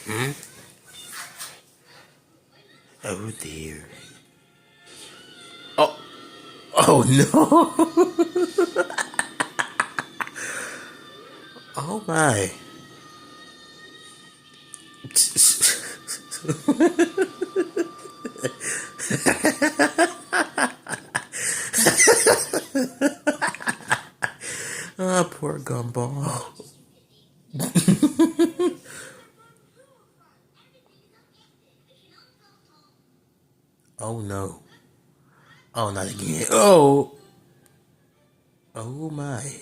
Hmm? Oh dear. Oh, oh no. Oh my. Ah, poor Gumball. Oh no. Oh, not again. Oh. Oh my.